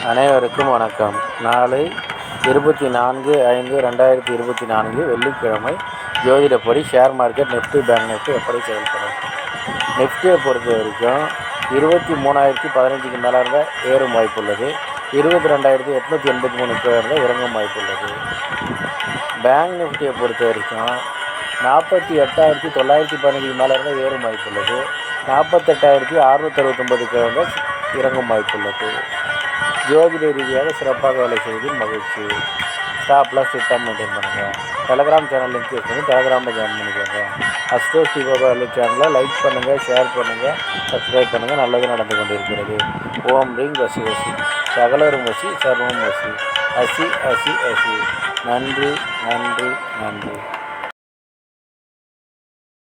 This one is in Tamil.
அனைவருக்கும் வணக்கம். நாளை 24/5/2024 வெள்ளிக்கிழமை. ஜோதிடப்படி share market Nifty bank Nifty எப்படி செயல்படும்? நிஃப்டியை பொறுத்த வரைக்கும் 23,015க்கு மேலே இருந்தால் ஏறும் வாய்ப்பு உள்ளது. 22,883 கீழே இருந்தால் இறங்கும் வாய்ப்பு உள்ளது. பேங்க் நிஃப்டியை பொறுத்த வரைக்கும் 48,915க்கு மேலே இருந்தால் ஏறும் வாய்ப்பு உள்ளது. 48,669 கீழே இருந்தால் இறங்கும் வாய்ப்பு உள்ளது. ஜோதிட ரீதியாக சிறப்பாக வேலை செய்வதில் மகிழ்ச்சி. ஸ்டாப்லாம் ஸ்ட்ரிக்டாக மெயின்டைன் பண்ணுங்கள். டெலகிராம் சேனல் லிங்க் யூஸ் பண்ணி டெலகிராமில் ஜாயின் பண்ணிக்கோங்க. அஸ்ட்ரோ ஸ்ரீபாபா சேனலை லைக் பண்ணுங்கள், ஷேர் பண்ணுங்கள், சப்ஸ்கிரைப் பண்ணுங்கள். நல்லது நடந்து கொண்டிருக்கிறது. ஓம் ரீங் வசி வசி, சகலரும் வசி, சர்வம் வசி, அசி அசி அசி. நன்றி நன்றி நன்றி.